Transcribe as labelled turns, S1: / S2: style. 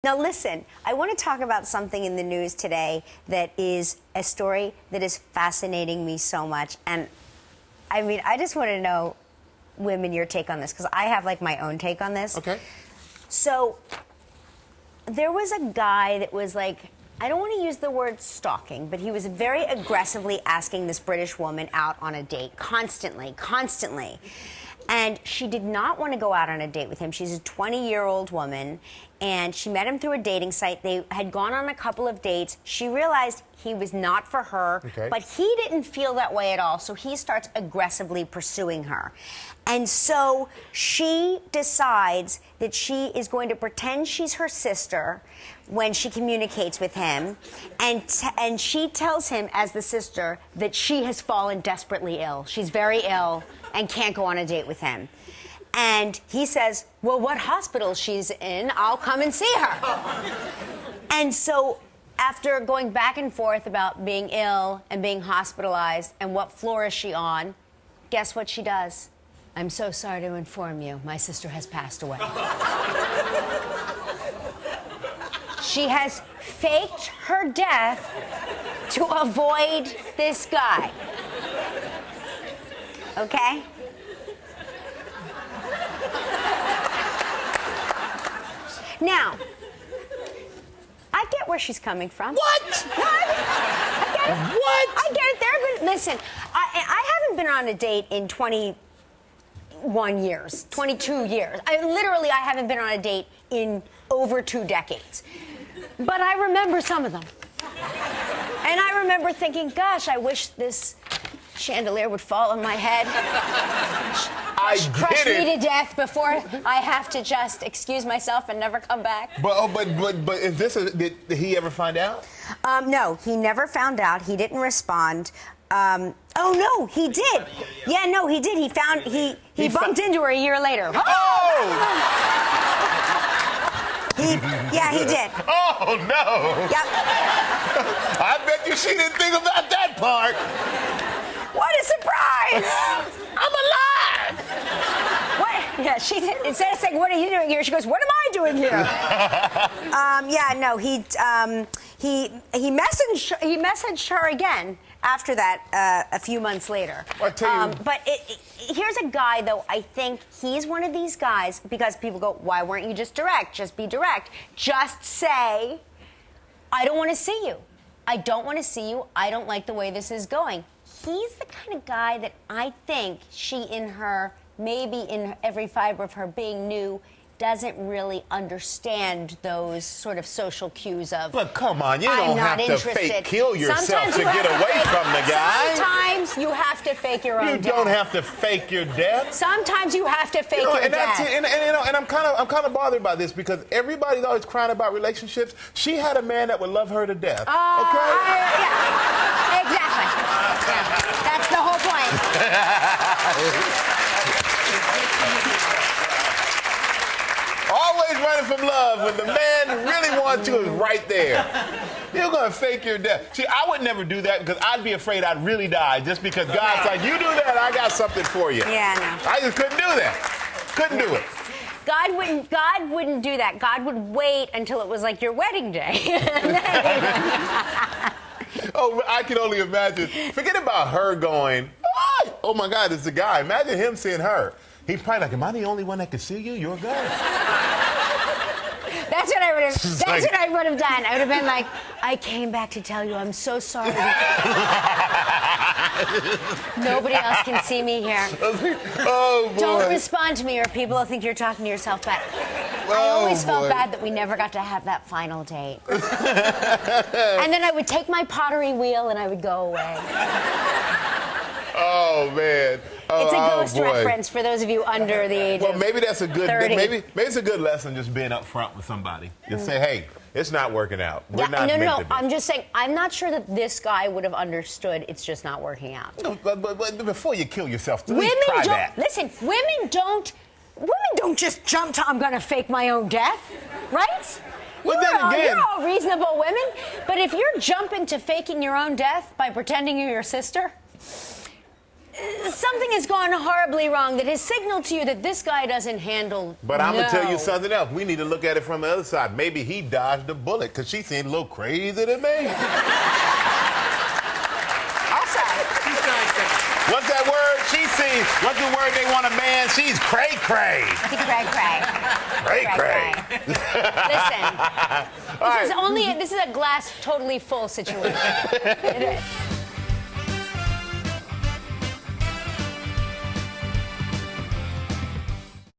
S1: Now listen, I want to talk about something in the news today that is a story that is fascinating me so much. And I mean, I just want to know, women, your take on this, because I have like my own take on this.
S2: Okay.
S1: So there was a guy that was like, I don't want to use the word stalking, but he was very aggressively asking this British woman out on a date, constantly. And she did not want to go out on a date with him. She's a 20-year-old woman, and she met him through a dating site. They had gone on a couple of dates. She realized he was not for her, but he didn't feel that way at all, so he starts aggressively pursuing her. And so she decides that she is going to pretend she's her sister when she communicates with him, and she tells him, as the sister, that she has fallen desperately ill. She's very ill and can't go on a date with him. And he says, well, what hospital she's in, I'll come and see her. And so after going back and forth about being ill and being hospitalized and what floor is she on, guess what she does? I'm so sorry to inform you, my sister has passed away. She has faked her death to avoid this guy. Okay? Now, I get where she's coming from.
S2: What?
S1: No, I get it.
S2: What?
S1: I get it. There, but listen, I haven't been on a date in 21 years, 22 years. I haven't been on a date in over 2 decades. But I remember some of them. And I remember thinking, gosh, I wish this chandelier would fall on my head. Crush me to death before I have to just excuse myself and never come back.
S2: But is this did he ever find out?
S1: No, he never found out. He didn't respond. Oh no, he did. Yeah, no, he did. He bumped into her a year later.
S2: Oh!
S1: Yeah, he did.
S2: Oh no!
S1: Yep.
S2: I bet you she didn't think about that part.
S1: What a surprise!
S2: I'm alive!
S1: What? Yeah, she did. Instead of saying, "What are you doing here?" she goes, "What am I doing here?" Yeah, no, he messaged her again after that a few months later.
S2: I tell you.
S1: But here's a guy, though. I think he's one of these guys, because people go, "Why weren't you just direct? Just be direct. Just say, I don't want to see you. I don't want to see you. I don't like the way this is going." He's the kind of guy that I think she, maybe in every fiber of her being, knew doesn't really understand those sort of social cues of.
S2: But come on, you don't have to fake kill yourself
S1: Sometimes
S2: to get away from the guy.
S1: Sometimes you have to fake your own death.
S2: You don't have to fake your death.
S1: Sometimes you have to fake your death.
S2: And I'm kind of bothered by this, because everybody's always crying about relationships. She had a man that would love her to death. Okay?
S1: Yeah, exactly. Yeah, that's the whole point.
S2: Always running from love when the man who really wants you is right there. You're going to fake your death. See, I would never do that, because I'd be afraid I'd really die, just because God's like, you do that, I got something for you.
S1: Yeah, no.
S2: I just couldn't do that. Couldn't do it.
S1: God wouldn't do that. God would wait until it was like your wedding day.
S2: Oh, I can only imagine. Forget about her going, oh my God, it's the guy. Imagine him seeing her. He's probably like, am I the only one that can see you? You're good.
S1: That's what I would have. What I would have done. I would have been like, I came back to tell you I'm so sorry. Nobody else can see me here.
S2: Oh, boy.
S1: Don't respond to me, or people will think you're talking to yourself back. I always felt bad that we never got to have that final date. And then I would take my pottery wheel and I would go away.
S2: Oh, man. Oh,
S1: it's a Ghost reference for those of you under the age of
S2: maybe that's a good
S1: 30.
S2: maybe it's a good lesson, just being up front with somebody. Just say, hey, it's not working out. We're not meant to be.
S1: I'm just saying, I'm not sure that this guy would have understood it's just not working out.
S2: No, but before you kill yourself, at least try that.
S1: Listen, women don't just jump to, I'm going to fake my own death, right? You're all reasonable women. But if you're jumping to faking your own death by pretending you're your sister, something has gone horribly wrong that has signaled to you that this guy doesn't handle.
S2: But I'm going to tell you
S1: No.
S2: something else. We need to look at it from the other side. Maybe he dodged a bullet because she seemed a little crazy to me.
S1: Also,
S2: What's that word? She sees. What's the word they want a man? She's cray-cray.
S1: cray cray.
S2: Cray-cray.
S1: Listen, this is a glass totally full situation. It is.